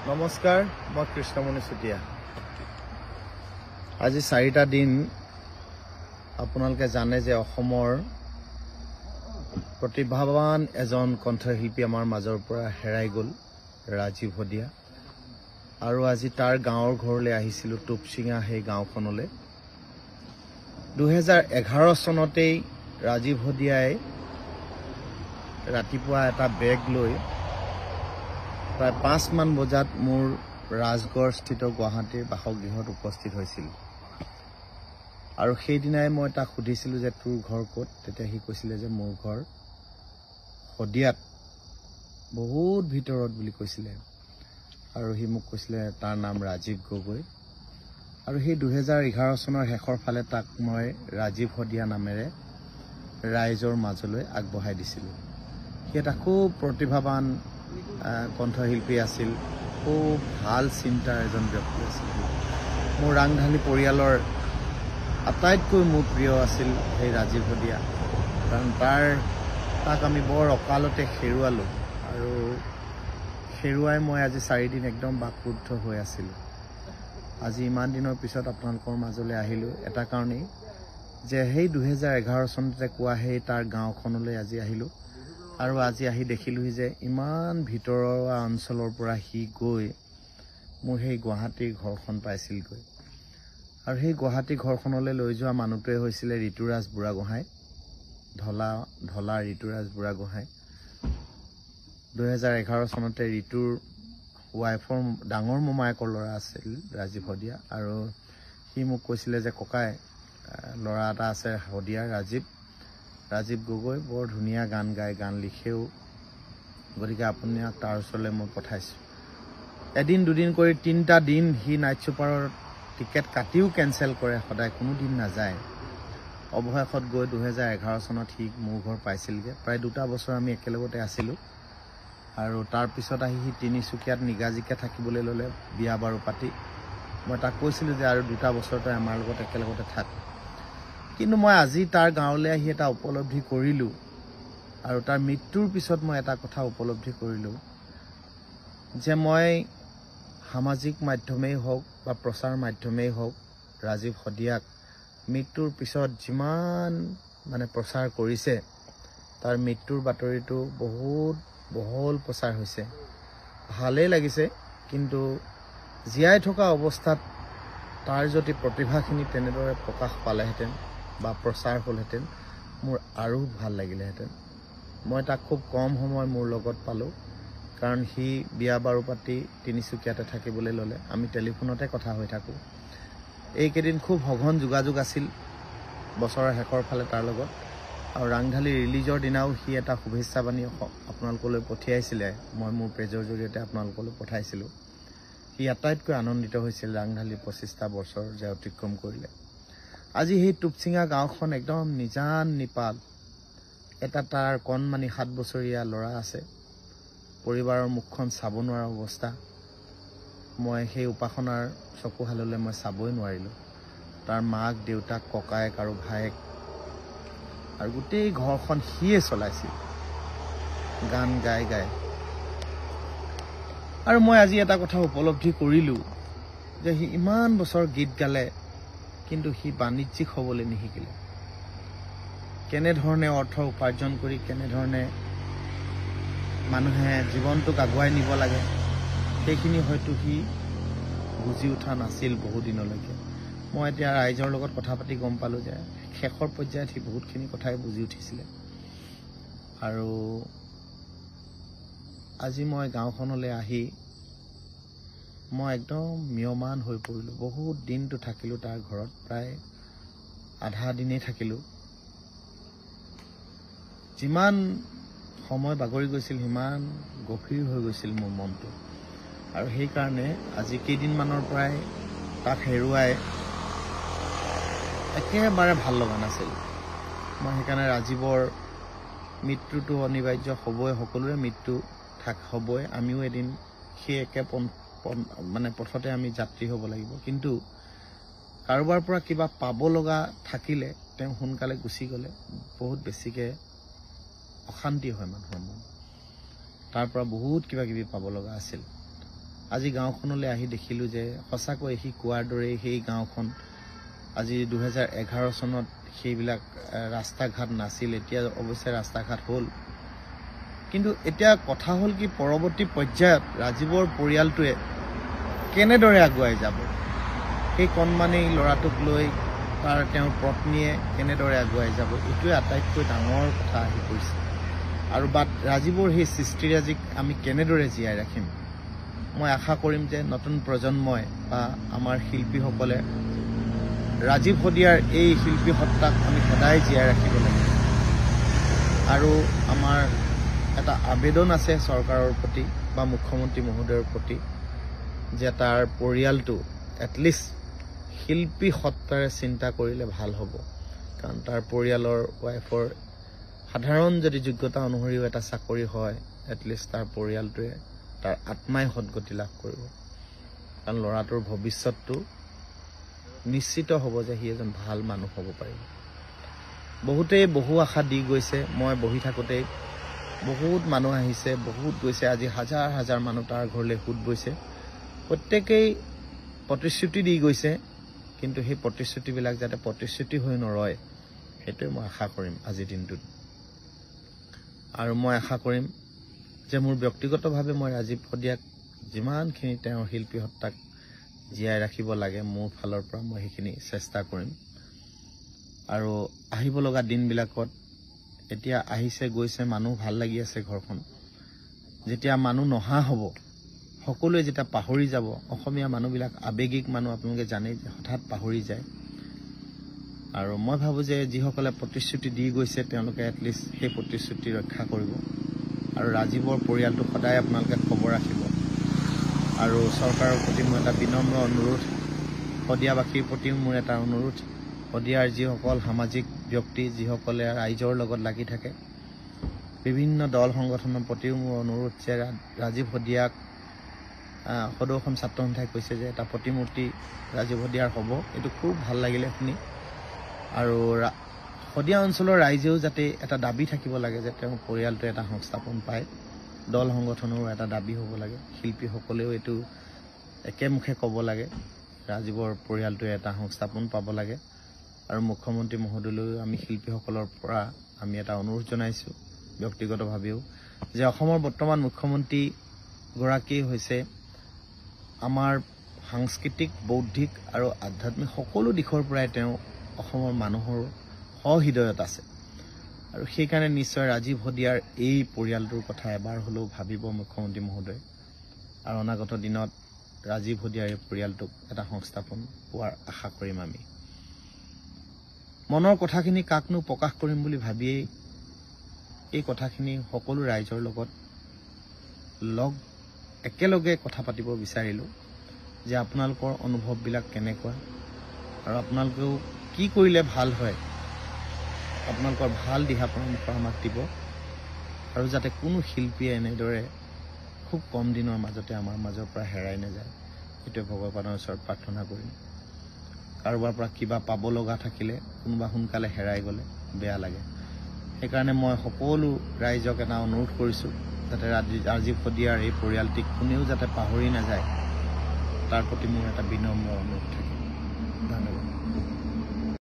নমস্কাৰ, মই কৃষ্ণমণি চুতীয়া। আজি 4টা দিন আপোনালোকে জানে যে অসমৰ প্ৰতিভাৱান এজন কণ্ঠশিল্পী আমাৰ মাজৰ পৰা হেৰাই গ'ল, ৰাজীৱ হদিয়া। আৰু আজি তাৰ গাঁৱৰ ঘৰলৈ আহিছিলোঁ, টুপচিঙা সেই গাঁওখনলৈ। 2011 চনতেই ৰাজীৱ হদিয়াই ৰাতিপুৱা এটা বেগ লৈ প্ৰায় 5 মান বজাত মোৰ ৰাজগড়স্থিত গুৱাহাটীৰ বাসগৃহত উপস্থিত হৈছিল। আৰু সেইদিনাই মই তাক সুধিছিলোঁ যে তোৰ ঘৰ ক'ত। তেতিয়া সি কৈছিলে যে মোৰ ঘৰ হদিয়াত, বহুত ভিতৰত বুলি কৈছিলে। আৰু সি মোক কৈছিলে তাৰ নাম ৰাজীৱ গগৈ। আৰু সেই 2011 চনৰ শেষৰ ফালে তাক মই ৰাজীৱ হদিয়া নামেৰে ৰাইজৰ মাজলৈ আগবঢ়াই দিছিলোঁ। সি এটা খুব প্ৰতিভাৱান কণ্ঠশিল্পী আছিল, খুব ভাল চিন্তাৰ এজন ব্যক্তি আছিল। মোৰ ৰাংঢালী পৰিয়ালৰ আটাইতকৈ মোৰ প্ৰিয় আছিল সেই ৰাজীৱ হদিয়া, কাৰণ তাক আমি বৰ অকালতে হেৰুৱালোঁ। আৰু হেৰুৱাই মই আজি 4 দিন একদম বাকৰুদ্ধ হৈ আছিলোঁ। আজি ইমান দিনৰ পিছত আপোনালোকৰ মাজলৈ আহিলোঁ এটা কাৰণেই যে সেই 2011 চনতে কোৱা সেই তাৰ গাঁওখনলৈ আজি আহিলোঁ। আৰু আজি আহি দেখিলোঁহি যে ইমান ভিতৰুৱা অঞ্চলৰ পৰা সি গৈ মোৰ সেই গুৱাহাটীৰ ঘৰখন পাইছিলগৈ। আৰু সেই গুৱাহাটী ঘৰখনলৈ লৈ যোৱা মানুহটোৱে হৈছিলে ঋতুৰাজ বুঢ়াগোহাঁই, ঢলা ঋতুৰাজ বুঢ়াগোহাঁই। 2011 চনতে ঋতুৰ ৱাইফৰ ডাঙৰ মোমায়েকৰ ল'ৰা আছিল ৰাজীৱ হদিয়া। আৰু সি মোক কৈছিলে যে ককাই, ল'ৰা এটা আছে হদিয়াৰ, ৰাজীৱ গগৈ, বৰ ধুনীয়া গান গায়, গান লিখেও, গতিকে আপোনাক তাৰ ওচৰলৈ মই পঠাইছোঁ। এদিন দুদিন কৰি 3টা দিন সি নাইট ছুপাৰৰ টিকেট কাটিও কেঞ্চেল কৰে, সদায় কোনো দিন নাযায়। অৱশেষত গৈ 2011 চনত সি মোৰ ঘৰ পাইছিলগৈ। প্ৰায় 2টা বছৰ আমি একেলগতে আছিলোঁ। আৰু তাৰপিছত আহি সি তিনিচুকীয়াত নিগাজিকে থাকিবলৈ ল'লে, বিয়া বাৰু পাতি। মই তাক কৈছিলোঁ যে আৰু 2টা বছৰ তই আমাৰ লগত একেলগতে থাক। কিন্তু মই আজি তাৰ গাঁৱলৈ আহি এটা উপলব্ধি কৰিলোঁ, আৰু তাৰ মৃত্যুৰ পিছত মই এটা কথা উপলব্ধি কৰিলোঁ যে মই সামাজিক মাধ্যমেই হওক বা প্ৰচাৰ মাধ্যমেই হওক ৰাজীৱ হদিয়াক মৃত্যুৰ পিছত যিমান প্ৰচাৰ কৰিছে, তাৰ মৃত্যুৰ বাতৰিটো বহুত বহল প্ৰচাৰ হৈছে। ভালেই লাগিছে, কিন্তু জীয়াই থকা অৱস্থাত তাৰ যদি প্ৰতিভাখিনি তেনেদৰে প্ৰকাশ পালেহেঁতেন বা প্ৰচাৰ হ'লহেঁতেন, মোৰ আৰু ভাল লাগিলেহেঁতেন। মই তাক খুব কম সময় মোৰ লগত পালোঁ, কাৰণ সি বিয়া বাৰু পাতি তিনিচুকীয়াতে থাকিবলৈ ল'লে। আমি টেলিফোনতে কথা হৈ থাকোঁ। এইকেইদিন খুব সঘন যোগাযোগ আছিল বছৰৰ শেষৰ ফালে তাৰ লগত। আৰু ৰাংঢালী ৰিলিজৰ দিনাও সি এটা শুভেচ্ছা বাণী আপোনালোকলৈ পঠিয়াইছিলে, মই মোৰ পেজৰ জৰিয়তে আপোনালোকলৈ পঠাইছিলোঁ। সি আটাইতকৈ আনন্দিত হৈছিল ৰাংঢালী 25টা বছৰ যে অতিক্ৰম কৰিলে। আজি সেই টুপচিঙা গাঁওখন একদম নিজান নিপাল। এটা তাৰ কণমানি 7 বছৰীয়া ল'ৰা আছে, পৰিবাৰৰ মুখখন চাব নোৱাৰা অৱস্থা। মই সেই উপাসনাৰ চকুহাললৈ মই চাবই নোৱাৰিলোঁ। তাৰ মাক, দেউতাক, ককায়েক আৰু ভায়েক, আৰু গোটেই ঘৰখন সিয়ে চলাইছিল, গান গাই গাই। আৰু মই আজি এটা কথা উপলব্ধি কৰিলোঁ যে সি ইমান বছৰ গীত গালে, কিন্তু সি বাণিজ্যিক হ'বলৈ নিশিকিলে। কেনেধৰণে অৰ্থ উপাৰ্জন কৰি কেনেধৰণে মানুহে জীৱনটোক আগুৱাই নিব লাগে, সেইখিনি হয়তো সি বুজি উঠা নাছিল বহুদিনলৈকে। মই এতিয়া ৰাইজৰ লগত কথা পাতি গম পালোঁ যে শেষৰ পৰ্যায়ত সি বহুতখিনি কথাই বুজি উঠিছিলে। আৰু আজি মই গাঁওখনলৈ আহি মই একদম ম্ৰিয়মান হৈ পৰিলোঁ। বহুত দিনটো থাকিলোঁ তাৰ ঘৰত, প্ৰায় আধা দিনেই থাকিলোঁ। যিমান সময় বাগৰি গৈছিল সিমান গভীৰ হৈ গৈছিল মোৰ মনটো। আৰু সেইকাৰণে আজি কেইদিনমানৰ পৰাই তাক হেৰুৱাই একেবাৰে ভাল লগা নাছিল। মই সেইকাৰণে ৰাজীৱৰ মৃত্যুটো অনিবাৰ্য হ'বই, সকলোৰে মৃত্যু হ'বই। আমিও এদিন সেই একে পথতে আমি যাত্ৰী হ'ব লাগিব। কিন্তু কাৰোবাৰ পৰা কিবা পাব লগা থাকিলে তেওঁ সোনকালে গুচি গ'লে বহুত বেছিকৈ অশান্তি হয় মানুহৰ মন। তাৰ পৰা বহুত কিবা কিবি পাব লগা আছিল। আজি গাঁওখনলৈ আহি দেখিলোঁ যে সঁচাকৈ সি কোৱাৰ দৰেই সেই গাঁওখন আজি 2011 চনত সেইবিলাক ৰাস্তা ঘাট নাছিল। এতিয়া অৱশ্যে ৰাস্তা ঘাট হ'ল, কিন্তু এতিয়া কথা হ'ল কি পৰৱৰ্তী পৰ্যায়ত ৰাজীৱৰ পৰিয়ালটোৱে কেনেদৰে আগুৱাই যাব, সেই কণমানি ল'ৰাটোক লৈ তেওঁৰ পত্নীয়ে কেনেদৰে আগুৱাই যাব, এইটোৱে আটাইতকৈ ডাঙৰ কথা আহি পৰিছে। আৰু ৰাজীৱৰ সেই সৃষ্টিৰাজিক আমি কেনেদৰে জীয়াই ৰাখিম। মই আশা কৰিম যে নতুন প্ৰজন্মই বা আমাৰ শিল্পীসকলে ৰাজীৱ শদিয়াৰ এই শিল্পী সত্তাক আমি সদায় জীয়াই ৰাখিব লাগে। আৰু আমাৰ এটা আবেদন আছে চৰকাৰৰ প্ৰতি বা মুখ্যমন্ত্ৰী মহোদয়ৰ প্ৰতি যে তাৰ পৰিয়ালটো এটলিষ্ট শিল্পী সত্তাৰে চিন্তা কৰিলে ভাল হ'ব। কাৰণ তাৰ পৰিয়ালৰ ৱাইফৰ সাধাৰণ যদি যোগ্যতা অনুসৰিও এটা চাকৰি হয়, এটলিষ্ট তাৰ পৰিয়ালটোৱে তাৰ আত্মাই সদগতি লাভ কৰিব। কাৰণ ল'ৰাটোৰ ভৱিষ্যতটো নিশ্চিত হ'ব যে সি এজন ভাল মানুহ হ'ব পাৰিব। বহুতেই বহু আশা দি গৈছে। মই বহি থাকোঁতেই বহুত মানুহ আহিছে, বহুত গৈছে। আজি হাজাৰ হাজাৰ মানুহ তাৰ ঘৰলৈ সোঁত বৈছে। প্ৰত্যেকেই প্ৰতিশ্ৰুতি দি গৈছে, কিন্তু সেই প্ৰতিশ্ৰুতিবিলাক যাতে প্ৰতিশ্ৰুতি হৈ নৰয়, সেইটোৱে মই আশা কৰিম আজিৰ দিনটোত। আৰু মই আশা কৰিম যে মোৰ ব্যক্তিগতভাৱে মই ৰাজীৱ শদিয়াক যিমানখিনি তেওঁৰ শিল্পী সত্তাক জীয়াই ৰাখিব লাগে মোৰ ফালৰ পৰা মই সেইখিনি চেষ্টা কৰিম। আৰু আহিব লগা দিনবিলাকত এতিয়া আহিছে গৈছে মানুহ, ভাল লাগি আছে ঘৰখন। যেতিয়া মানুহ নহা হ'ব, সকলোৱে যেতিয়া পাহৰি যাব, অসমীয়া মানুহবিলাক আৱেগিক মানুহ, আপোনালোকে জানেই যে হঠাৎ পাহৰি যায়। আৰু মই ভাবোঁ যে যিসকলে প্ৰতিশ্ৰুতি দি গৈছে তেওঁলোকে এটলিষ্ট সেই প্ৰতিশ্ৰুতি ৰক্ষা কৰিব। আৰু ৰাজীৱৰ পৰিয়ালটো সদায় আপোনালোকে খবৰ ৰাখিব। আৰু চৰকাৰৰ প্ৰতি মোৰ এটা বিনম্ৰ অনুৰোধ, শদিয়াবাসীৰ প্ৰতিও মোৰ এটা অনুৰোধ, শদিয়াৰ যিসকল সামাজিক ব্যক্তি যিসকলে ৰাইজৰ লগত লাগি থাকে, বিভিন্ন দল সংগঠনৰ প্ৰতিও মোৰ অনুৰোধ যে ৰাজীৱ শদিয়াক সদৌ অসম ছাত্ৰ সন্থাই কৈছে যে এটা প্ৰতিমূৰ্তি ৰাজীৱ শদিয়াৰ হ'ব। এইটো খুব ভাল লাগিলে শুনি। আৰু শদিয়া অঞ্চলৰ ৰাইজেও যাতে এটা দাবী থাকিব লাগে যে তেওঁৰ পৰিয়ালটোৱে এটা সংস্থাপন পায়। দল সংগঠনৰো এটা দাবী হ'ব লাগে। শিল্পীসকলেও এইটো একেমুখে ক'ব লাগে ৰাজীৱৰ পৰিয়ালটোৱে এটা সংস্থাপন পাব লাগে। আৰু মুখ্যমন্ত্ৰী মহোদয়লৈও আমি শিল্পীসকলৰ পৰা আমি এটা অনুৰোধ জনাইছোঁ ব্যক্তিগতভাৱেও, যে অসমৰ বৰ্তমান মুখ্যমন্ত্ৰীগৰাকী হৈছে আমাৰ সাংস্কৃতিক, বৌদ্ধিক আৰু আধ্যাত্মিক সকলো দিশৰ পৰাই তেওঁ অসমৰ মানুহৰ সহৃদয়ত আছে। আৰু সেইকাৰণে নিশ্চয় ৰাজীৱ শদিয়াৰ এই পৰিয়ালটোৰ কথা এবাৰ হ'লেও ভাবিব মুখ্যমন্ত্ৰী মহোদয়। আৰু অনাগত দিনত ৰাজীৱ শদিয়াৰ এই পৰিয়ালটোক এটা সংস্থাপন পোৱাৰ আশা কৰিম আমি। মনৰ কথাখিনি কাকনো প্ৰকাশ কৰিম বুলি ভাবিয়েই এই কথাখিনি সকলো ৰাইজৰ লগত একেলগে কথা পাতিব বিচাৰিলোঁ যে আপোনালোকৰ অনুভৱবিলাক কেনেকুৱা আৰু আপোনালোকেও কি কৰিলে ভাল হয়, আপোনালোকৰ ভাল দিহা পৰামৰ্শ আমাক দিব। আৰু যাতে কোনো শিল্পীয়ে এনেদৰে খুব কম দিনৰ মাজতে আমাৰ মাজৰ পৰা হেৰাই নাযায়, সেইটোৱে ভগৱানৰ ওচৰত প্ৰাৰ্থনা কৰিম। কাৰোবাৰ পৰা কিবা পাব লগা থাকিলে কোনোবা সোনকালে হেৰাই গ'লে বেয়া লাগে। সেইকাৰণে মই সকলো ৰাইজক এটা অনুৰোধ কৰিছোঁ যাতে ৰাজীৱ শদিয়াৰ এই পৰিয়ালটিক কোনেও যাতে পাহৰি নাযায়, তাৰ প্ৰতি মোৰ এটা বিনম্ৰ অনুৰোধ থাকে। ধন্যবাদ।